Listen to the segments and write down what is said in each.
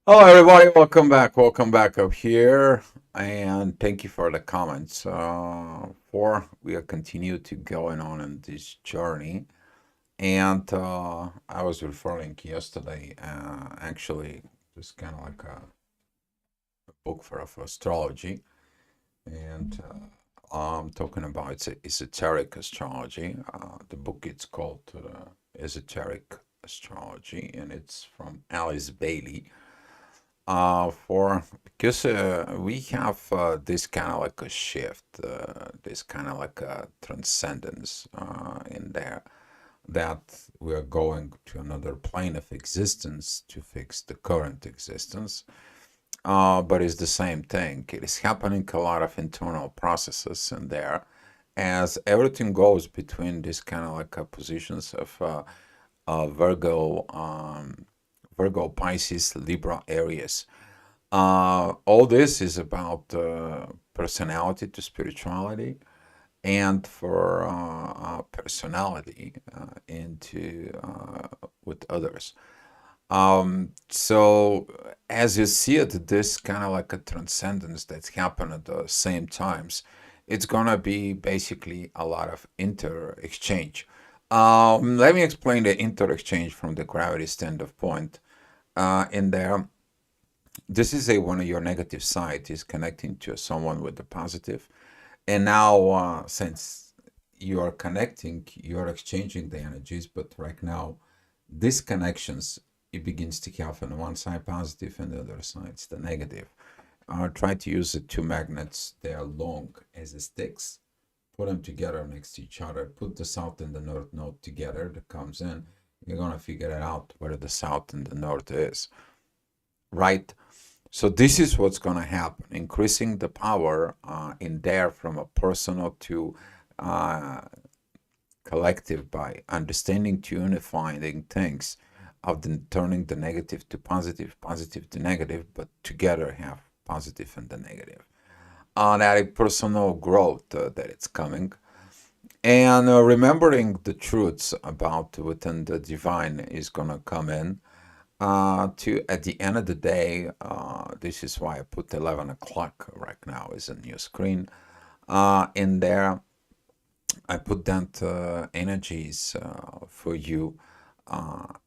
Hello, everybody. Welcome back up here, and thank you for the comments. For we are continue to going on in this journey, and I was referring yesterday, actually, just kind of like a book for astrology, and I'm talking about it's esoteric astrology. The book it's called Esoteric Astrology, and it's from Alice Bailey for because we have this kind of like a shift, this kind of like a transcendence in there that we are going to another plane of existence to fix the current existence. But it's the same thing. It is happening a lot of internal processes in there as everything goes between these kind of like positions of Virgo, Virgo, Pisces, Libra areas. All this is about personality to spirituality, and for personality into with others. So as you see it, this kind of like a transcendence that's happened at the same times, it's gonna be basically a lot of inter-exchange. Let me explain the inter-exchange from the gravity standpoint. In there, this is a one of your negative side is connecting to someone with the positive, and now since you are connecting, you are exchanging the energies. But right now, these connections it begins to have on one side positive and the other side it's the negative. Try to use the two magnets. They are long as the sticks. Put them together next to each other. Put the south and the north node together. That comes in. You're gonna figure it out where the south and the north is, right? So this is what's going to happen, increasing the power in there from a personal to uh, collective by understanding to unifying things of turning the negative to positive, positive to negative, but together have positive and the negative. That a personal growth that it's coming. And remembering the truths about within the divine is going to come in to at the end of the day, this is why I put 11 o'clock right now is a new screen in there. I put that energies for you.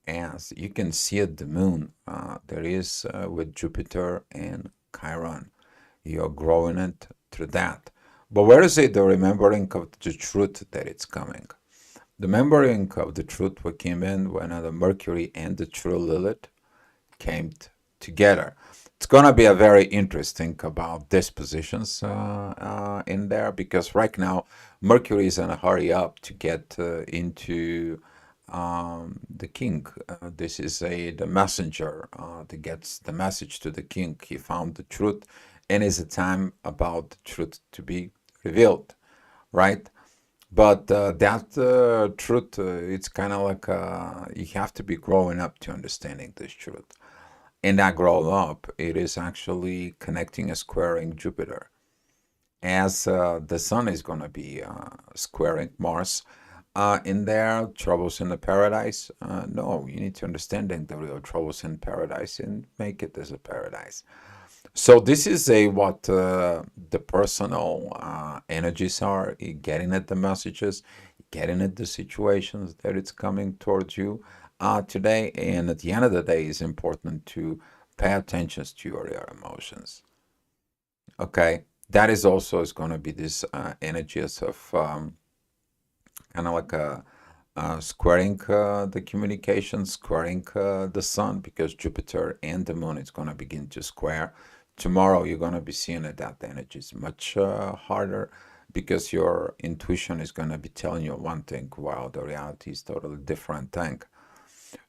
As you can see at the moon, there is with Jupiter and Chiron. You're growing it through that. But where is it the remembering of the truth that it's coming? The remembering of the truth what came in when the Mercury and the true Lilith came together. It's going to be a very interesting about dispositions in there because right now Mercury is in a hurry up to get into the king. This is the messenger that gets the message to the king. He found the truth, and it's a time about the truth to be revealed, right? But that truth, it's kind of like you have to be growing up to understanding this truth. And that grow up, it is actually connecting and squaring Jupiter. As the Sun is going to be squaring Mars in there, troubles in the paradise. No, you need to understand the real troubles in paradise and make it as a paradise. So this is a what the personal energies are, getting at the messages, getting at the situations that it's coming towards you today. And at the end of the day, it's important to pay attention to your emotions. Okay, that is also is going to be this energies of kind of like a squaring the communication, squaring the sun, because Jupiter and the moon is going to begin to square. Tomorrow, you're going to be seeing that energy is much harder because your intuition is going to be telling you one thing while the reality is totally different thing.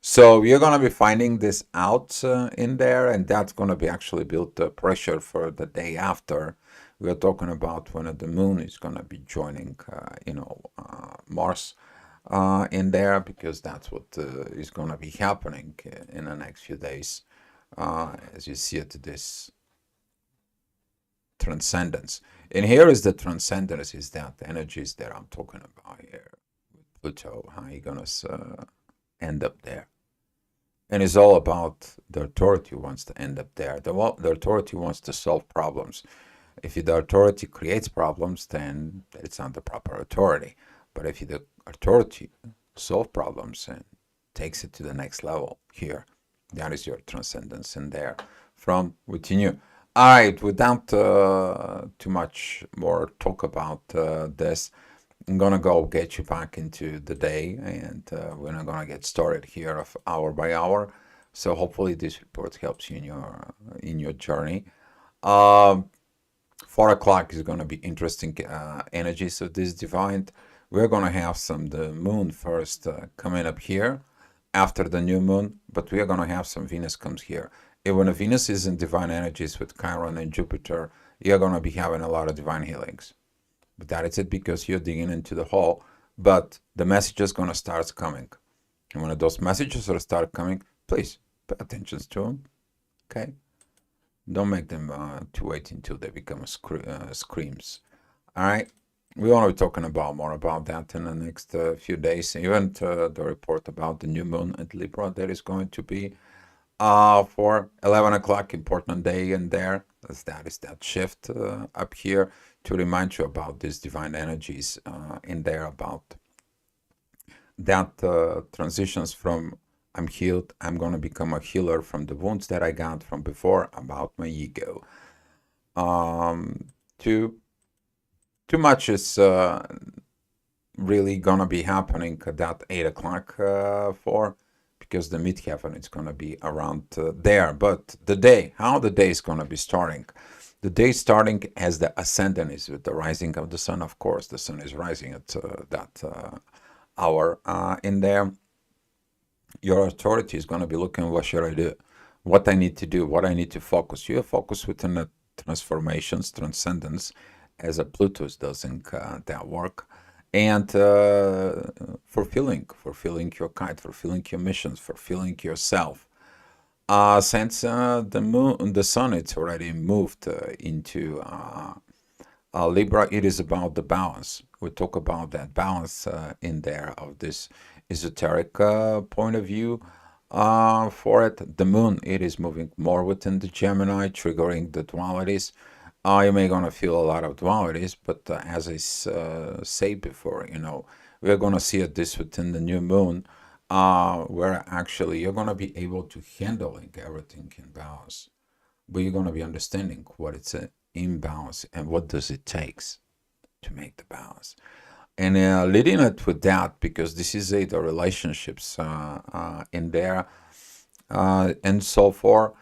So you're going to be finding this out in there, and that's going to be actually build the pressure for the day after. We're talking about when the moon is going to be joining, Mars in there, because that's what is going to be happening in the next few days, as you see it, this transcendence. And here is the transcendence, is that the energies that I'm talking about here with Pluto, how you're going to end up there. And it's all about the authority wants to end up there. The authority wants to solve problems. If the authority creates problems, then it's not the proper authority. But if the authority solves problems and takes it to the next level here, that is your transcendence in there from within you. All right, without too much more talk about this, I'm gonna go get you back into the day, and we're not gonna get started here of hour by hour. So hopefully this report helps you in your journey. Um, 4 o'clock is gonna be interesting energies of this divine. We're gonna have the moon first coming up here after the new moon, but we are gonna have some Venus comes here. And when Venus is in divine energies with Chiron and Jupiter, you're gonna be having a lot of divine healings. But that is it because you're digging into the hole. But the message is going to start coming. And when those messages start coming, please pay attention to them. Okay? Don't make them to wait until they become screams. All right? We want to be talking about more about that in the next few days. Even the report about the new moon at Libra that is going to be for 11 o'clock, important day in there. That is that shift up here to remind you about these divine energies in there, about that transitions from I'm healed, I'm going to become a healer from the wounds that I got from before, about my ego. Too much is really going to be happening at that 8 o'clock for, because the midheaven is going to be around there. But how the day is going to be starting. The day starting as the ascendant is with the rising of the sun. Of course, the sun is rising at that hour in there. Your authority is going to be looking, what should I do? What I need to do, what I need to focus. You focus within the transformations, transcendence, as a Pluto's doesn't that work. And fulfilling your kite, fulfilling your missions, fulfilling yourself. Since the sun, it's already moved into Libra, it is about the balance. We talk about that balance in there of this esoteric point of view for it. The moon, it is moving more within the Gemini, triggering the dualities. You may gonna feel a lot of dualities, but as I said before, we're gonna see this within the new moon, where actually you're gonna be able to handling everything in balance, but you're gonna be understanding what it's an imbalance and what does it takes to make the balance. And leading it with that, because this is the relationships in there and so forth.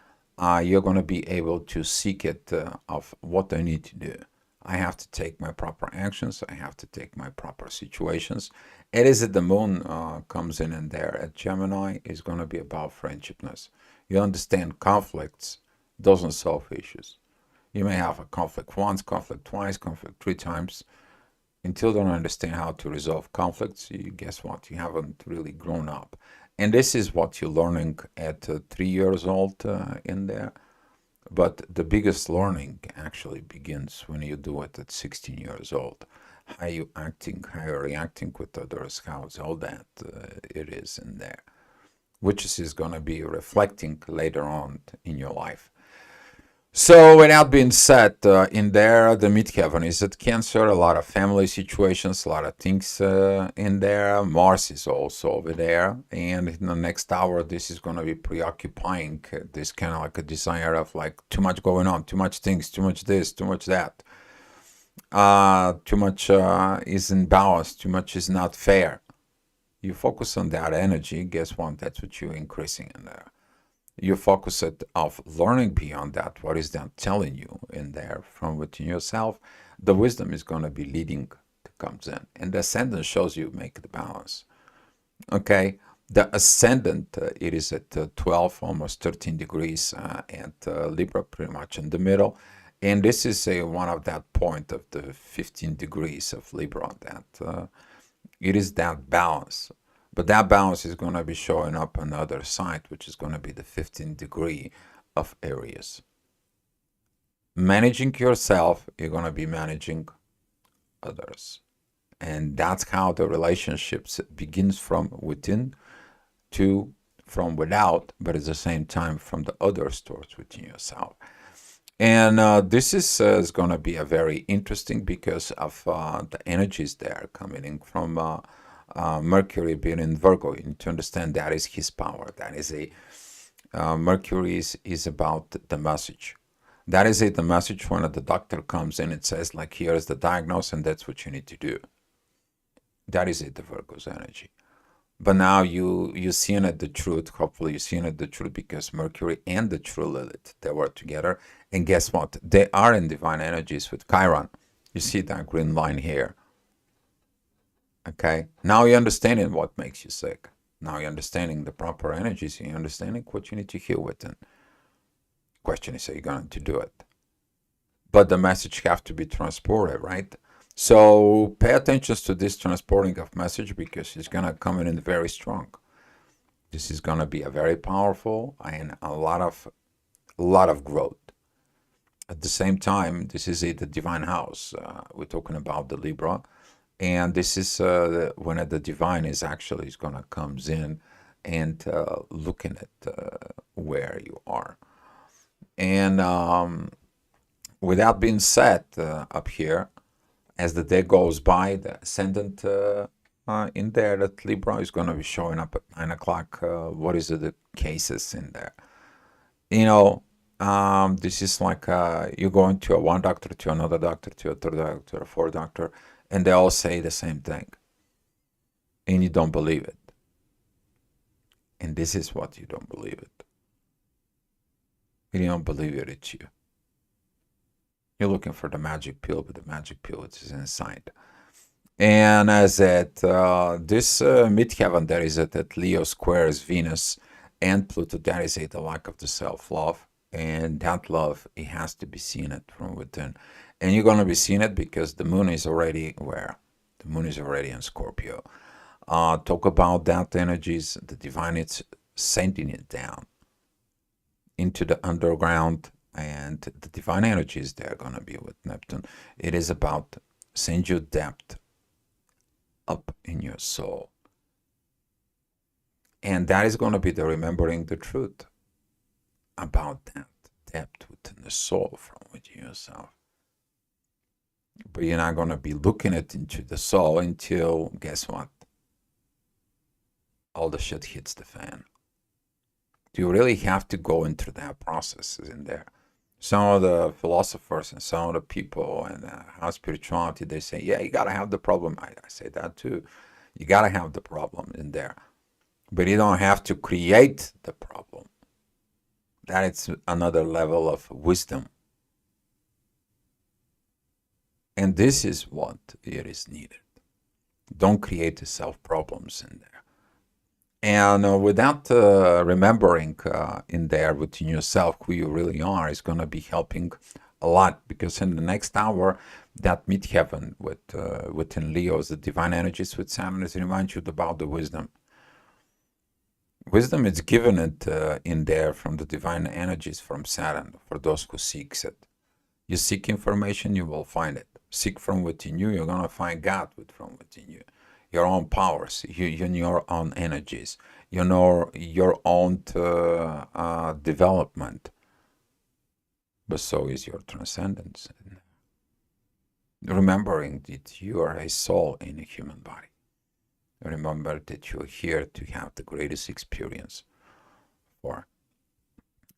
You're going to be able to seek it of what I need to do. I have to take my proper actions. I have to take my proper situations. It is that the moon comes in and there at Gemini is going to be about friendshipness. You understand conflicts doesn't solve issues. You may have a conflict once, conflict twice, conflict 3 times. Until you don't understand how to resolve conflicts, guess what? You haven't really grown up. And this is what you're learning at 3 years old in there. But the biggest learning actually begins when you do it at 16 years old. How you acting, how you're reacting with others, how's all that it is in there. Which is going to be reflecting later on in your life. So with that being said, in there, the midheaven is at Cancer, a lot of family situations, a lot of things in there. Mars is also over there. And in the next hour, this is going to be preoccupying this kind of like a desire of like too much going on, too much things, too much this, too much that. Too much is in balance, too much is not fair. You focus on that energy, guess what? That's what you're increasing in there. You focus it of learning beyond that. What is that telling you in there from within yourself? The wisdom is going to be leading to comes in. And the ascendant shows you make the balance. Okay. The ascendant, it is at 12, almost 13 degrees at Libra, pretty much in the middle. And this is one of that point of the 15 degrees of Libra, that it is that balance. But that balance is going to be showing up on the other side, which is going to be the 15th degree of Aries. Managing yourself, you're going to be managing others. And that's how the relationships begins from within to from without, but at the same time from the other source within yourself. And this is going to be a very interesting because of the energies there coming in from Mercury being in Virgo. You need to understand that is his power. That is a Mercury is about the message. That is it, the message when the doctor comes in, it says like, here's the diagnosis and that's what you need to do. That is it, the Virgo's energy. But now you seeing it the truth. Hopefully you're seeing it the truth because Mercury and the true Lilith, they were together. And guess what? They are in divine energies with Chiron. You see that green line here. Okay. Now you're understanding what makes you sick. Now you're understanding the proper energies. You're understanding what you need to heal within. Question is, are you going to do it? But the message have to be transported, right? So pay attention to this transporting of message because it's going to come in very strong. This is going to be a very powerful and a lot of growth. At the same time, this is the divine house. We're talking about the Libra. And this is when the divine is going to comes in and looking at where you are. And with that being said, up here, as the day goes by, the ascendant in there, that Libra is going to be showing up at 9 o'clock. What is the cases in there? You know, this is like you're going to one doctor, to another doctor, to a third doctor, a fourth doctor, and they all say the same thing. And you don't believe it. And this is what you don't believe it. You don't believe it, it's you. You're looking for the magic pill, but the magic pill is inside. And as at this midheaven, there is that Leo squares Venus and Pluto. That is the lack of the self-love. And that love, it has to be seen it from within. And you're going to be seeing it because the moon is already where? The moon is already in Scorpio. Talk about that energies. The divine is sending it down into the underground. And the divine energies, they're going to be with Neptune. It is about send you depth up in your soul. And that is going to be the remembering the truth about that depth within the soul from within yourself. But you're not going to be looking it into the soul until, guess what? All the shit hits the fan. You really have to go into that process in there. Some of the philosophers and some of the people and how spirituality, they say, yeah, you got to have the problem. I say that too. You got to have the problem in there. But you don't have to create the problem. That is another level of wisdom. And this is what it is needed. Don't create the self-problems in there. And without remembering in there within yourself who you really are is going to be helping a lot, because in the next hour, that midheaven within Leo's, the divine energies with Saturn, is remind you about the wisdom. Wisdom is given it in there from the divine energies from Saturn for those who seeks it. You seek information, you will find it. Seek from within you, you're going to find God from within you. Your own powers, your own energies, you know, your own development. But so is your transcendence. Remembering that you are a soul in a human body. Remember that you're here to have the greatest experience for.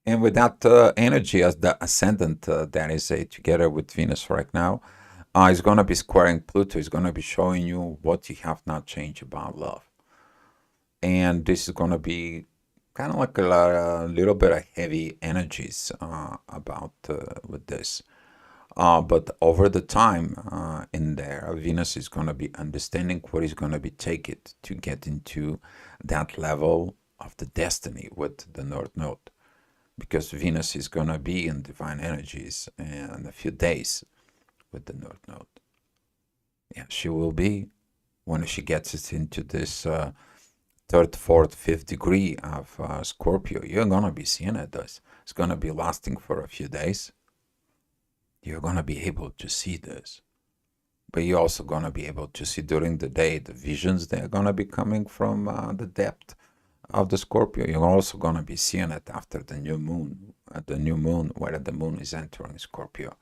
And with that energy as the ascendant that is together with Venus right now, is going to be squaring Pluto. Is going to be showing you what you have not changed about love. And this is going to be kind of like a little bit of heavy energies about with this. But over the time in there, Venus is going to be understanding what is going to be take it to get into that level of the destiny with the North Node. Because Venus is going to be in divine energies in a few days with the North Node. Yeah, she will be when she gets it into this third, fourth, fifth degree of Scorpio. You're going to be seeing it. It's going to be lasting for a few days. You're going to be able to see this. But you're also going to be able to see during the day the visions that are going to be coming from the depth of the Scorpio. You're also going to be seeing it after the new moon. At the new moon, where the moon is entering Scorpio,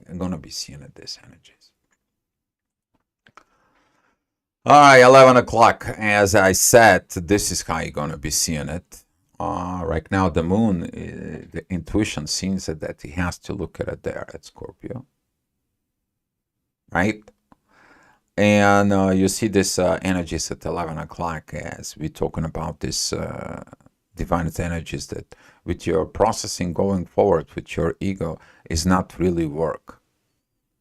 you're going to be seeing it, these energies. All right, 11 o'clock. As I said, this is how you're going to be seeing it. Right now, the moon, the intuition sees that he has to look at it there at Scorpio. Right? And you see this energies at 11 o'clock as we're talking about this divine energies that with your processing going forward with your ego is not really work.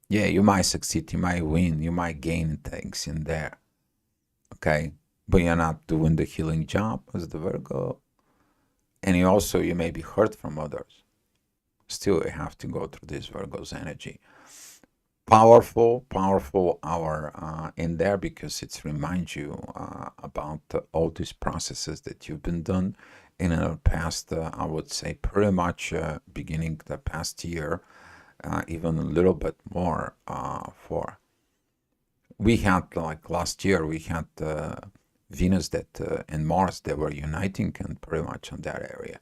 Yeah, you might succeed, you might win, you might gain things in there. Okay, but you're not doing the healing job as the Virgo. And you may be hurt from others. Still, you have to go through this Virgo's energy. Powerful hour in there, because it reminds you about all these processes that you've been done in the past, I would say pretty much beginning the past year, even a little bit more for. We had, like last year, we had Venus and Mars, they were uniting and pretty much on that area.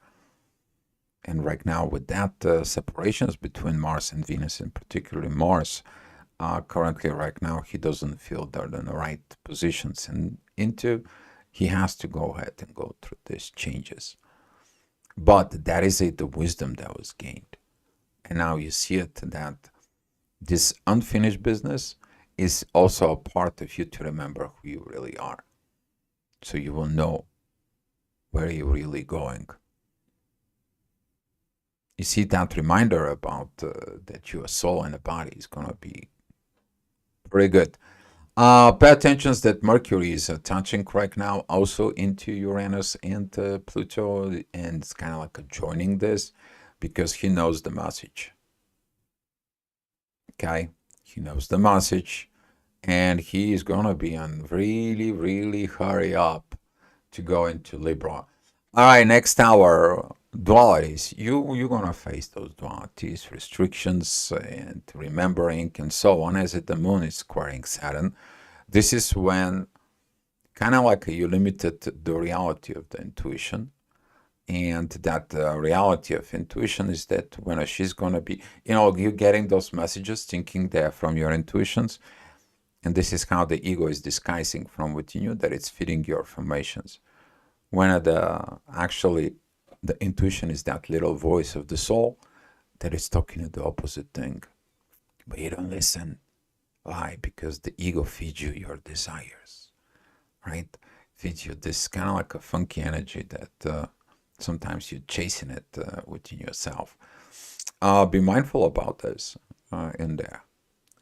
And right now with that separations between Mars and Venus, and particularly Mars, currently right now he doesn't feel they're in the right positions and he has to go ahead and go through these changes. But that is the wisdom that was gained. And now you see it that this unfinished business is also a part of you to remember who you really are. So you will know where you're really going. You see, that reminder about that your soul and the body is going to be pretty good. Pay attention that Mercury is touching right now also into Uranus and Pluto, and it's kind of like joining this because he knows the message. Okay, he knows the message, and he is going to be on really hurry up to go into Libra. All right, next hour, dualities. You're going to face those dualities, restrictions, and remembering, and so on, as the moon is squaring Saturn. This is when kind of like you limited the reality of the intuition. And that reality of intuition is that when she's going to be, you're getting those messages, thinking they're from your intuitions. And this is how the ego is disguising from within you that it's feeding your formations. When actually the intuition is that little voice of the soul that is talking the opposite thing. But you don't listen. Why? Because the ego feeds you your desires, right? Feeds you this kind of like a funky energy that sometimes you're chasing it within yourself. Be mindful about this in there,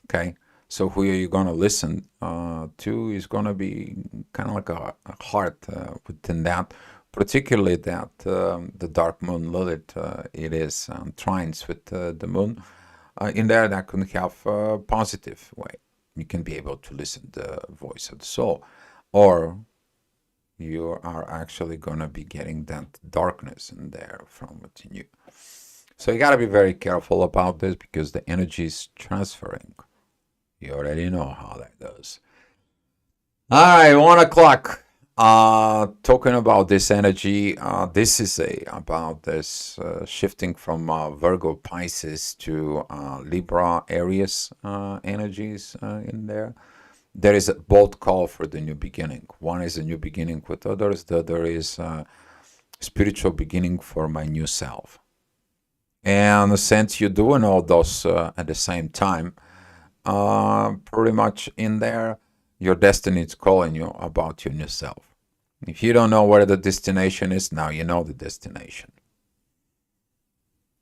okay? So who are you going to listen to is going to be kind of like a heart within that, particularly that the dark moon Lilith, it is trines with the moon. In there, that can have a positive way. You can be able to listen to the voice of the soul, or you are actually going to be getting that darkness in there from within you. So you got to be very careful about this because the energy is transferring. You already know how that goes. All right, 1 o'clock. Talking about this energy, this is about this shifting from Virgo Pisces to Libra Aries energies in there. There is a bold call for the new beginning. One is a new beginning with others. The other is spiritual beginning for my new self. And since you're doing all those at the same time, pretty much in there, your destiny is calling you about your new self. If you don't know where the destination is, now you know the destination.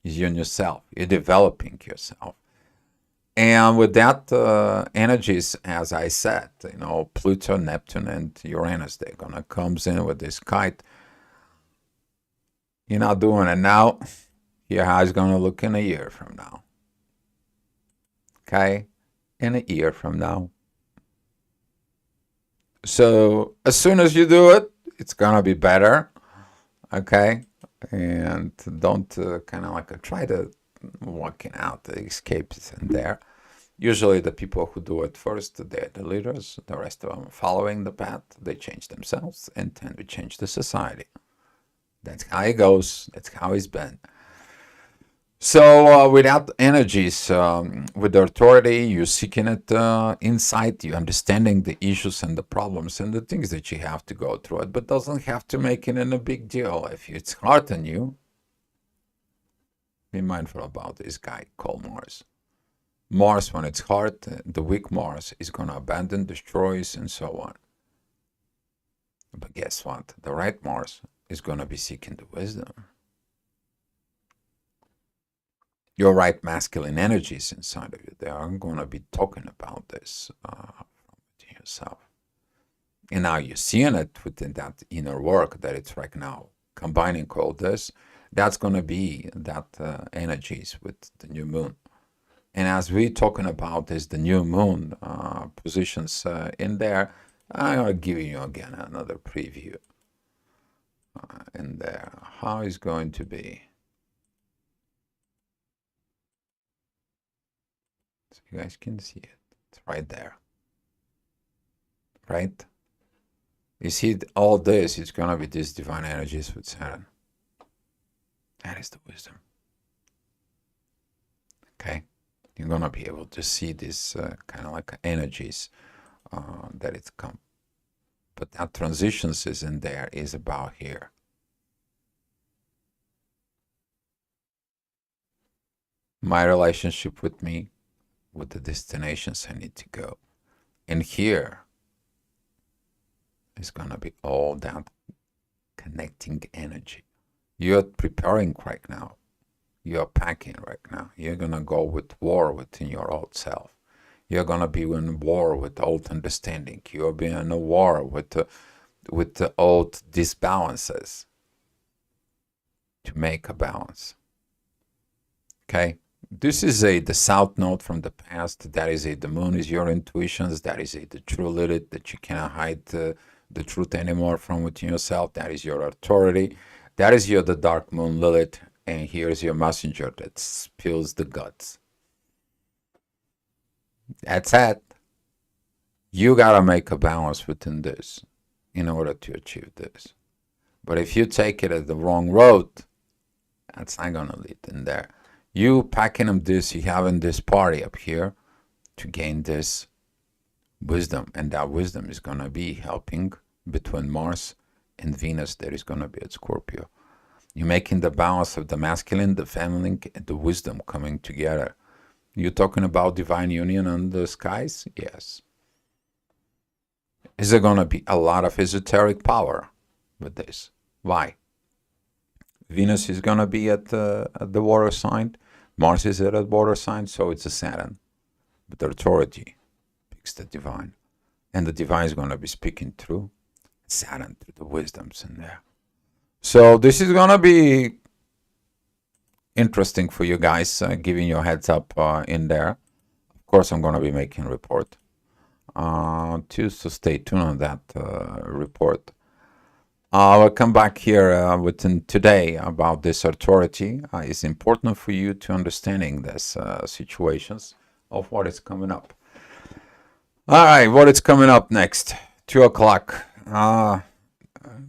Is your new self. You're developing yourself. And with that energies, as I said, Pluto, Neptune, and Uranus, they're going to come in with this kite. You're not doing it now. Your how it's going to look in a year from now. Okay? In a year from now. So as soon as you do it, it's going to be better. Okay? And don't kind of like try to walking out the escapes in there. Usually the people who do it first, they're the leaders. The rest of them following the path. They change themselves, and then we change the society. That's how it goes. That's how it's been. So without energies, with authority, you're seeking it insight, you're understanding the issues and the problems and the things that you have to go through it, but doesn't have to make it in a big deal. If it's hard on you, be mindful about this guy called Mars. Mars, when it's hard, the weak Mars is going to abandon, destroys, and so on. But guess what? The right Mars is going to be seeking the wisdom. Your right masculine energies inside of you, they are going to be talking about this to yourself. And now you're seeing it within that inner work that it's right now combining all this. That's going to be that energies with the new moon. And as we're talking about this, the new moon positions in there, I'm going to give you again another preview in there. How it's going to be. So you guys can see it. It's right there. Right? You see all this, it's going to be these divine energies with Saturn. That is the wisdom. Okay? You're going to be able to see these kind of like energies that it's come. But that transitions is in there is about here. My relationship with me, with the destinations I need to go. And here is going to be all that connecting energy. You're preparing right now. You're packing right now. You're going to go with war within your old self. You're going to be in war with old understanding. You'll be in a war with the old disbalances to make a balance. Okay? This is the south node from the past. That is the moon is your intuitions. That is the true Lilith that you cannot hide the truth anymore from within yourself. That is your authority. That is the dark moon Lilith. And here's your messenger that spills the guts. That's it. You gotta make a balance within this in order to achieve this. But if you take it at the wrong road, that's not gonna lead in there. You packing them this, you having this party up here to gain this wisdom, and that wisdom is gonna be helping between Mars and Venus that is gonna be at Scorpio. You're making the balance of the masculine, the feminine, and the wisdom coming together. You're talking about divine union on the skies? Yes. Is there going to be a lot of esoteric power with this? Why? Venus is going to be at the water sign. Mars is at a water sign, so it's a Saturn. But the authority picks the divine. And the divine is going to be speaking through Saturn, through the wisdoms in there. So this is going to be interesting for you guys, giving you a heads up in there. Of course, I'm going to be making a report. So stay tuned on that report. I'll come back here within today about this authority. It's important for you to understanding this situations of what is coming up. All right, what is coming up next? 2 o'clock.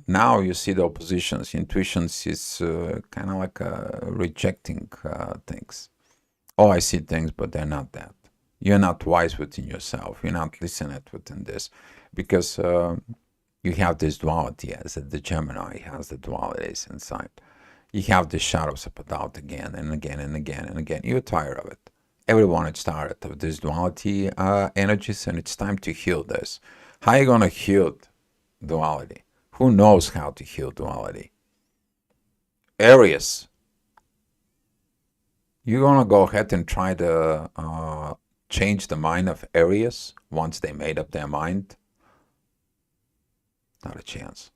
Now you see the oppositions. Intuitions is kind of like rejecting things. Oh, I see things, but they're not that. You're not wise within yourself. You're not listening within this because you have this duality as the Gemini has the dualities inside. You have the shadows of a doubt again and again and again and again. You're tired of it. Everyone is tired of this duality energies, and it's time to heal this. How are you going to heal duality? Who knows how to heal duality? Aries. You're going to go ahead and try to change the mind of Aries once they made up their mind? Not a chance.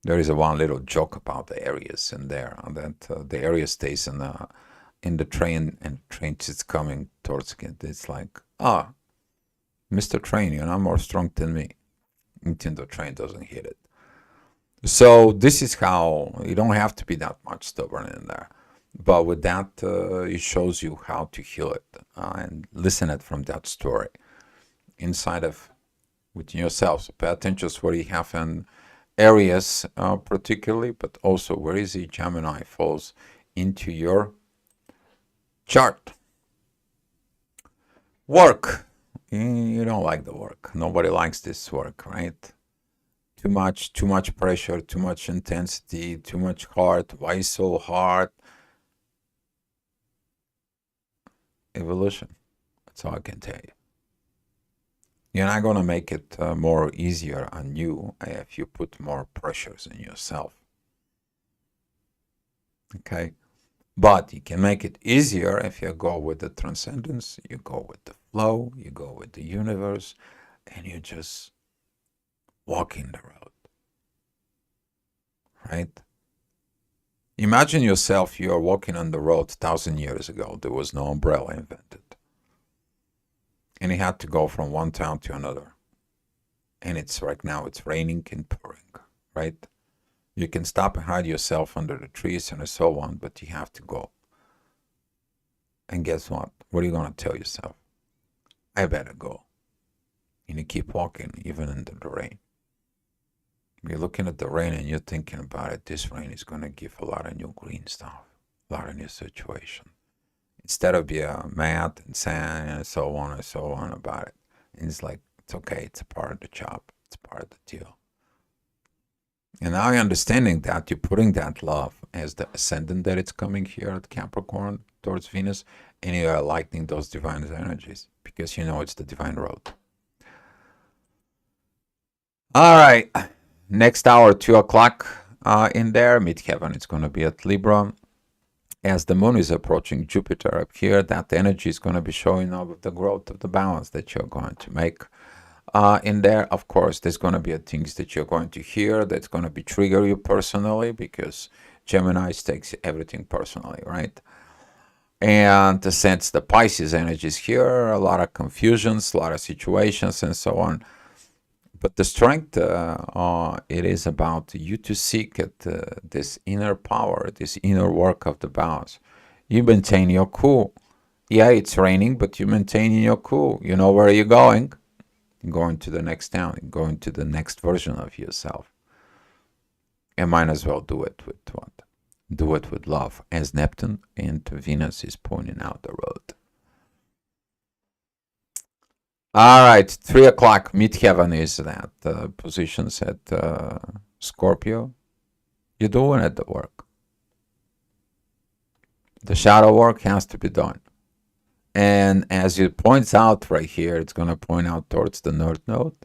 There is one little joke about the Aries in there, that the Aries stays in the train, and the train is coming towards it. It's like, Mr. Train, you're not more strong than me. Until the train doesn't hit it. So this is how you don't have to be that much stubborn in there. But with that, it shows you how to heal it and listen it from that story inside of within yourself. So pay attention to what you have areas particularly, but also where is the Gemini falls into your chart. Work. You don't like the work. Nobody likes this work, right? Too much pressure, too much intensity, too much hard. Why so hard? Evolution. That's all I can tell you. You're not going to make it more easier on you if you put more pressures in yourself. Okay? But you can make it easier if you go with the transcendence, you go with the flow, you go with the universe, and you just walk in the road. Right? Imagine yourself, you are walking on the road 1,000 years ago. There was no umbrella invented. And you had to go from one town to another. And it's right now, it's raining and pouring, right? You can stop and hide yourself under the trees and so on, but you have to go. And guess what? What are you going to tell yourself? I better go. And you keep walking, even under the rain. You're looking at the rain and you're thinking about it. This rain is going to give a lot of new green stuff, a lot of new situation. Instead of being mad and sad and so on about it. And it's like, it's okay. It's a part of the job. It's part of the deal. And now you're understanding that you're putting that love as the ascendant that it's coming here at Capricorn towards Venus, and you're lightening those divine energies because you know it's the divine road. All right. Next hour, 2 o'clock in there, midheaven, it's going to be at Libra. As the moon is approaching Jupiter up here, that energy is going to be showing up with the growth of the balance that you're going to make. In there, of course, there's going to be things that you're going to hear that's going to be trigger you personally because Gemini takes everything personally, right? And since the Pisces energy is here, a lot of confusions, a lot of situations, and so on. But the strength, it is about you to seek at this inner power, this inner work of the balance. You maintain your cool. Yeah, it's raining, but you maintain your cool. You know where you're going. You're going to the next town. You're going to the next version of yourself. And might as well do it with what? Do it with love, as Neptune and Venus is pointing out the road. All right, 3 o'clock, midheaven is that positions at Scorpio. You're doing it, the work. The shadow work has to be done. And as it points out right here, it's going to point out towards the North Node,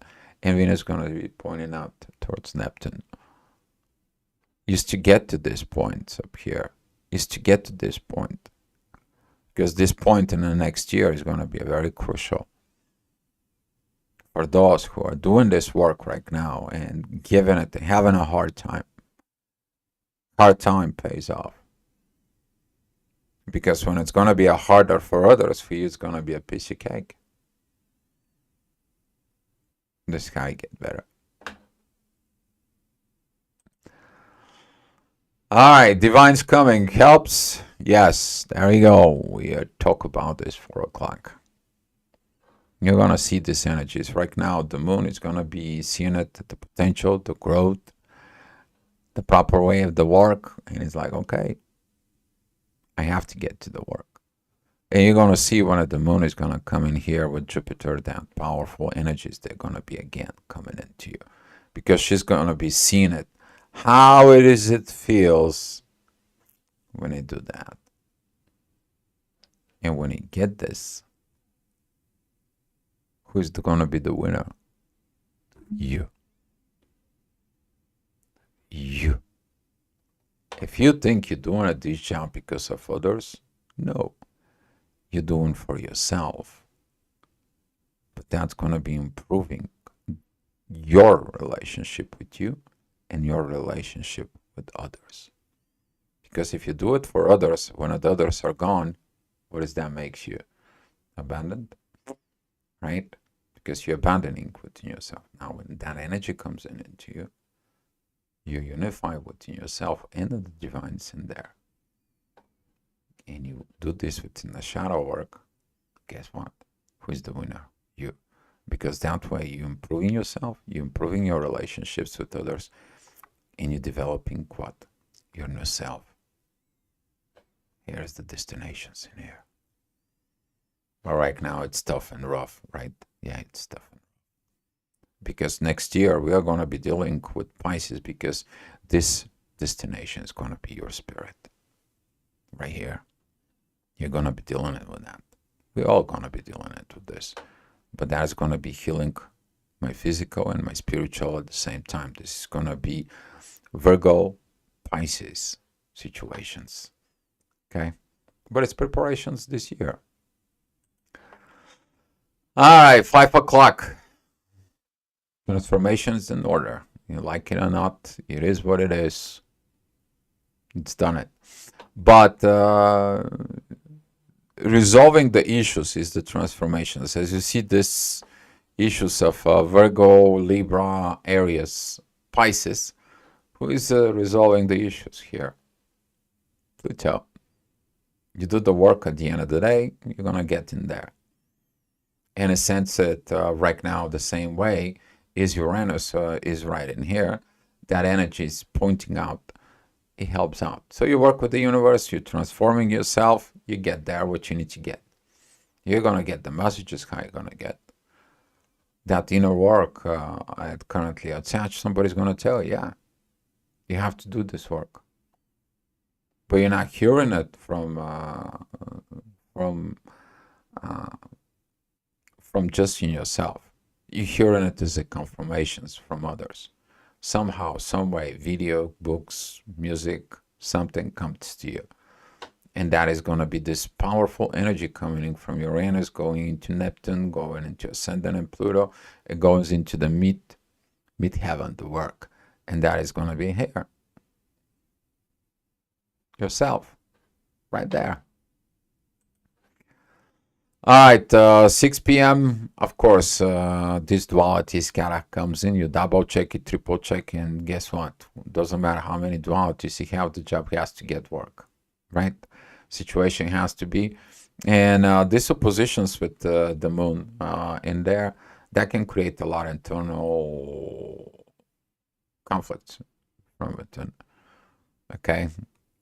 and Venus is going to be pointing out towards Neptune. Is to get to this point up here, is to get to this point. Because this point in the next year is going to be very crucial for those who are doing this work right now and giving it, having a hard time. Hard time pays off. Because when it's going to be a harder for others, for you, it's going to be a piece of cake. The sky get better. All right, divine's coming. Helps? Yes, there you go. We talk about this 4 o'clock. You're going to see these energies. Right now, the moon is going to be seeing it, the potential, the growth, the proper way of the work. And it's like, okay, I have to get to the work. And you're going to see when the moon is going to come in here with Jupiter, that powerful energies, they're going to be again coming into you. Because she's going to be seeing it. How it feels when you do that. And when you get this, who's going to be the winner? You. You. If you think you're doing a this job because of others, no. You're doing for yourself. But that's going to be improving your relationship with you and your relationship with others. Because if you do it for others, when the others are gone, what does that make you? Abandoned? Right? Because you're abandoning within yourself. Now, when that energy comes into you, you unify within yourself and the divine's in there. And you do this within the shadow work, guess what? Who is the winner? You. Because that way you're improving yourself, you're improving your relationships with others, and you're developing what? Your new self. Here's the destinations in here. But right now it's tough and rough, right? Yeah, it's tough. Because next year we are going to be dealing with Pisces, because this destination is going to be your spirit. Right here. You're going to be dealing it with that. We're all going to be dealing it with this. But that's going to be healing my physical and my spiritual at the same time. This is going to be Virgo, Pisces situations. Okay? But it's preparations this year. All right, 5 o'clock. Transformations in order. You like it or not, it is what it is. It's done it. But resolving the issues is the transformations. As you see, this issues of Virgo, Libra, Aries, Pisces, who is resolving the issues here? Pluto. You do the work at the end of the day, you're going to get in there. In a sense that right now, the same way is Uranus is right in here. That energy is pointing out. It helps out. So you work with the universe, you're transforming yourself, you get there what you need to get. You're going to get the messages how you're going to get. That inner work currently attached, somebody's going to tell you, yeah, you have to do this work. But you're not hearing it from just in yourself. You're hearing it as a confirmations from others. Somehow, some way, video, books, music, something comes to you. And that is going to be this powerful energy coming in from Uranus, going into Neptune, going into Ascendant and Pluto. It goes into the mid-heaven, the work. And that is going to be here. Yourself. Right there. All right, 6 p.m., of course, this duality scala comes in. You double check it, triple check, and guess what? Doesn't matter how many dualities you have, the job has to get work, right? Situation has to be. And these oppositions with the moon in there, that can create a lot of internal conflicts from within, okay?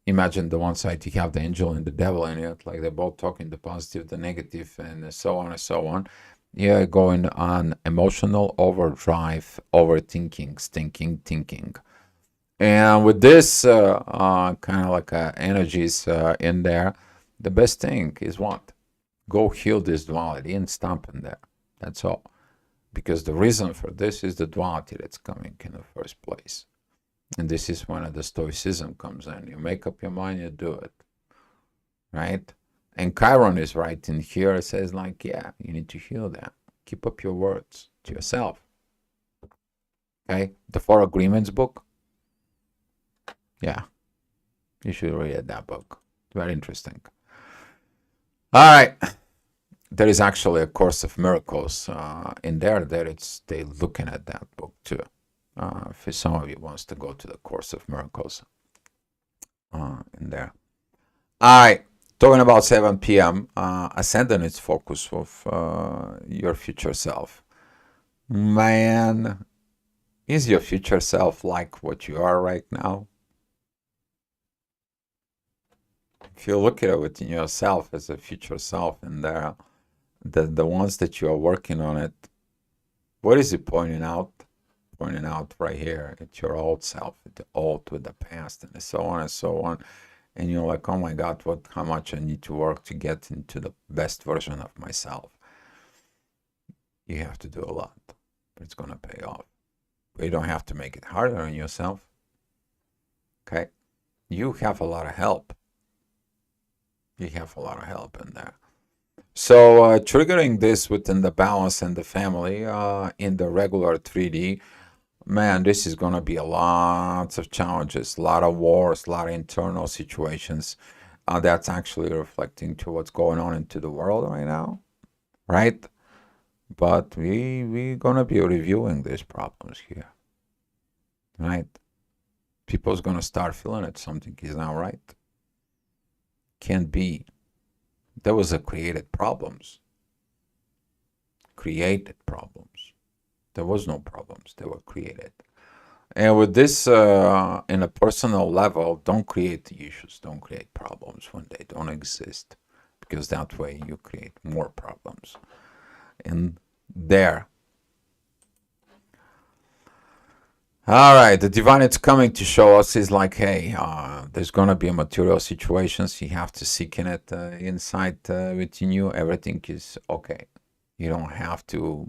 Imagine the one side you have the angel and the devil in it, like they're both talking the positive, the negative, and so on and so on. You're going on emotional overdrive, overthinking, stinking thinking. And with this kind of like energies in there, the best thing is what? Go heal this duality and stomp in there. That's all. Because the reason for this is the duality that's coming in the first place. And this is when the stoicism comes in. You make up your mind, you do it. Right? And Chiron is right in here. It says like, yeah, you need to heal that. Keep up your words to yourself. Okay? The Four Agreements book. Yeah. You should read that book. Very interesting. All right. There is actually a Course of Miracles in there. They're looking at that book too. If some of you wants to go to the Course of Miracles in there. All right, talking about 7 p.m. Ascendant is focus of your future self. Man, is your future self like what you are right now? If you look at it within yourself as a future self in there, the ones that you are working on it, what is it pointing out? Pointing out right here, it's your old self, the old with the past, and so on and so on. And you're like, oh my God, how much I need to work to get into the best version of myself. You have to do a lot, but it's going to pay off. But you don't have to make it harder on yourself. Okay? You have a lot of help. You have a lot of help in there. So triggering this within the balance and the family in the regular 3D, man, this is going to be a lot of challenges, a lot of wars, a lot of internal situations. That's actually reflecting to what's going on into the world right now, right? But we're going to be reviewing these problems here, right? People's going to start feeling it. Something is not right. Can't be. There was a created problems. Created problems. There was no problems. They were created. And with this, in a personal level, don't create issues, don't create problems when they don't exist, because that way you create more problems. And there. All right, the divine is coming to show us is like, hey, there's gonna be a material situations. You have to seek in it inside within you. Everything is okay. You don't have to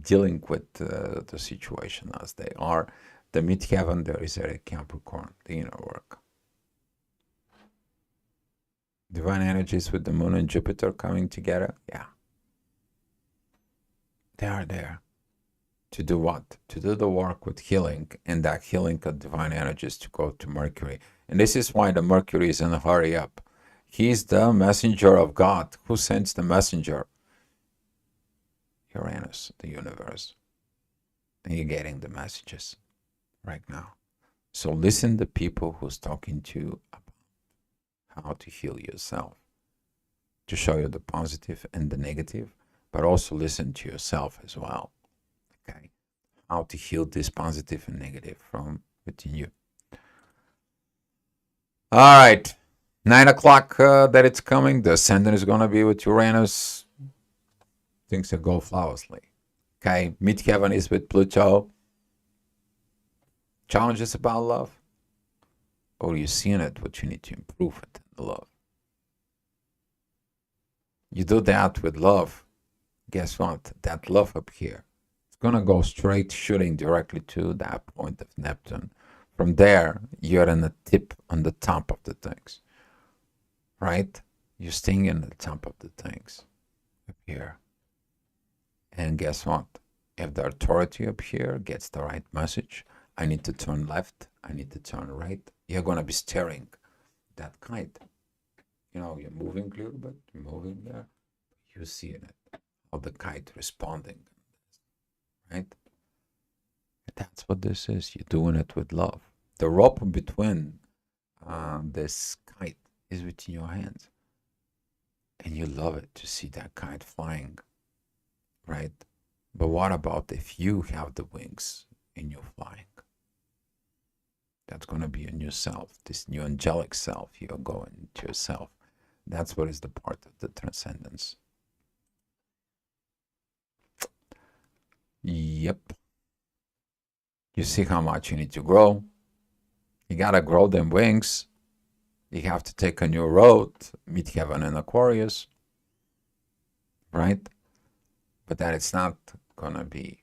dealing with the situation as they are. The mid-heaven, there is a Capricorn, the inner work. Divine energies with the moon and Jupiter coming together, yeah. They are there. To do what? To do the work with healing, and that healing of divine energies to go to Mercury. And this is why the Mercury is in a hurry up. He's the messenger of God. Who sends the messenger? Uranus, the universe. And you're getting the messages right now. So listen to people who's talking to you about how to heal yourself, to show you the positive and the negative, but also listen to yourself as well. Okay, how to heal this positive and negative from within you. All right, 9 o'clock that it's coming. The ascendant is going to be with Uranus. Things will go flawlessly. Okay, mid-heaven is with Pluto. Challenges about love, or you seeing it, what you need to improve it, the love. You do that with love. Guess what? That love up here, it's gonna go straight shooting directly to that point of Neptune. From there, you're in the tip on the top of the things, right? You're staying in the top of the things up here. And guess what? If the authority up here gets the right message, I need to turn left, I need to turn right, you're gonna be steering that kite. You know, you're moving a little bit, you're moving there, you see it, how the kite responding, right? That's what this is. You're doing it with love. The rope between this kite is within your hands. And you love it to see that kite flying, right? But what about if you have the wings and you're flying? That's going to be a new self, this new angelic self. You're going to yourself. That's what is the part of the transcendence. Yep. You see how much you need to grow. You got to grow them wings. You have to take a new road, meet heaven in Aquarius, right? But that it's not going to be.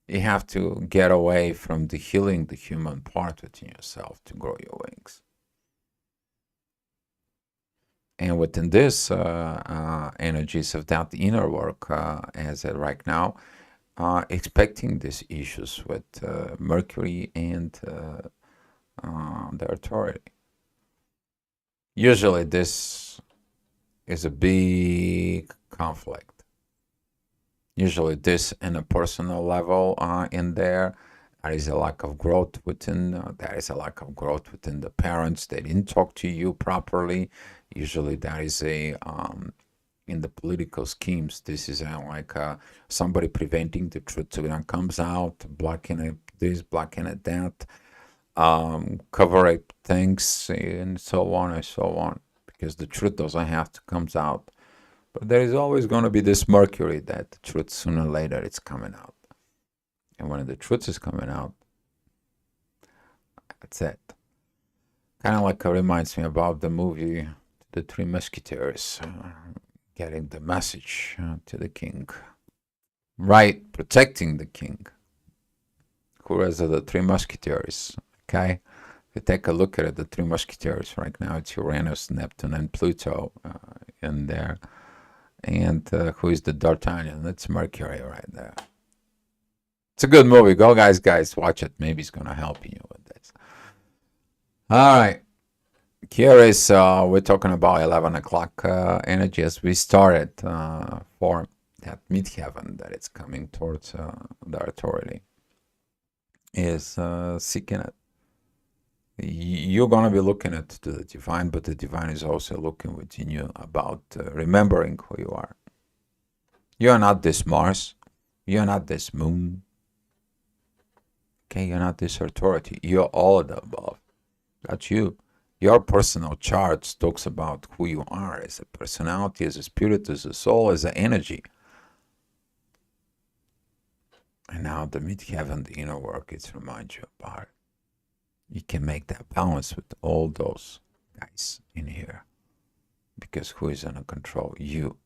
You have to get away from the healing the human part within yourself to grow your wings. And within this energies of that inner work, as right now, expecting these issues with Mercury and the authority. Usually this is a big conflict. Usually this in a personal level in there is a lack of growth within, there is a lack of growth within the parents. They didn't talk to you properly. Usually that is a, in the political schemes, this is like somebody preventing the truth so it comes out, blocking it this, blocking it that, cover up things and so on and so on, because the truth doesn't have to come out. But there is always going to be this Mercury that the truth sooner or later it's coming out. And when the truth is coming out, that's it. Kind of like it reminds me about the movie The Three Musketeers, getting the message to the king. Right, protecting the king. Who are the Three Musketeers? Okay, if you take a look at it, the Three Musketeers right now, it's Uranus, Neptune, and Pluto in there. And who is the D'Artagnan? That's Mercury right there. It's a good movie. Go, guys, watch it. Maybe it's going to help you with this. All right. Here is, we're talking about 11 o'clock energy as we started for that mid-heaven that it's coming towards the authority. Is seeking it. You're going to be looking at the divine, but the divine is also looking within you about remembering who you are. You're not this Mars. You're not this moon. Okay, you're not this authority. You're all of the above. That's you. Your personal chart talks about who you are as a personality, as a spirit, as a soul, as an energy. And now the midheaven, the inner work, it reminds you about it. You can make that balance with all those guys in here. Because who is in control? You.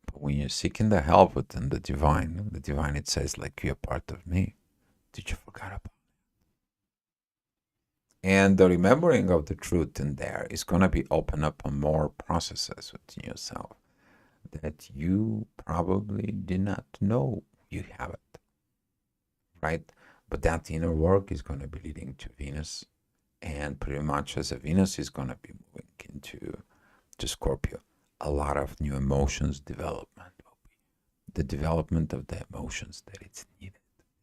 But when you're seeking the help within the divine, it says, like, you're part of me. Did you forget about it? And the remembering of the truth in there is going to be open up on more processes within yourself that you probably did not know you have it, right? But that inner work is going to be leading to Venus, and pretty much as a Venus is going to be moving into Scorpio, a lot of new emotions development will be the development of the emotions that it's needed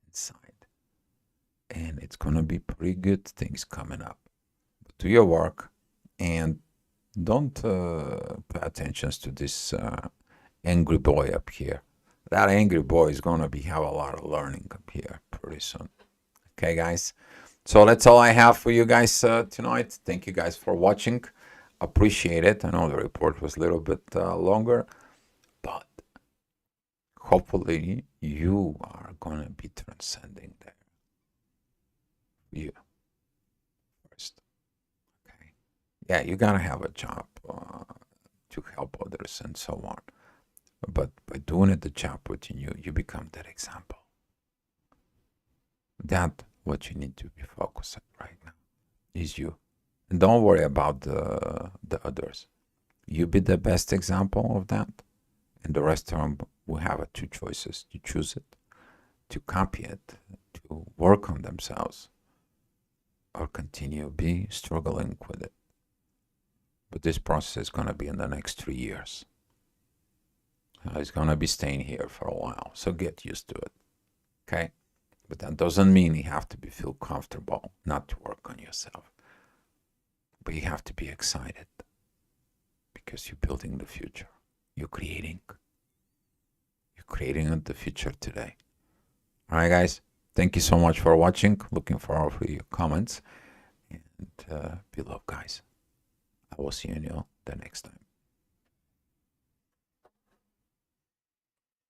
inside. And it's going to be pretty good things coming up. But do your work and don't pay attention to this angry boy up here. That angry boy is going to have a lot of learning up here pretty soon. Okay, guys? So that's all I have for you guys tonight. Thank you guys for watching. Appreciate it. I know the report was a little bit longer, but hopefully you are going to be transcending there. You first. Okay. Yeah, you got to have a job to help others and so on. But by doing it, the job within you, you become that example. That's what you need to be focused on right now, is you. And don't worry about the others. You be the best example of that. And the rest of them will have two choices. To choose it, to copy it, to work on themselves, or continue be struggling with it. But this process is going to be in the next 3 years. It's going to be staying here for a while, so get used to it, okay? But that doesn't mean you have to feel comfortable not to work on yourself. But you have to be excited because you're building the future. You're creating the future today. All right, guys. Thank you so much for watching. Looking forward to your comments. And be love, guys. I will see you the next time.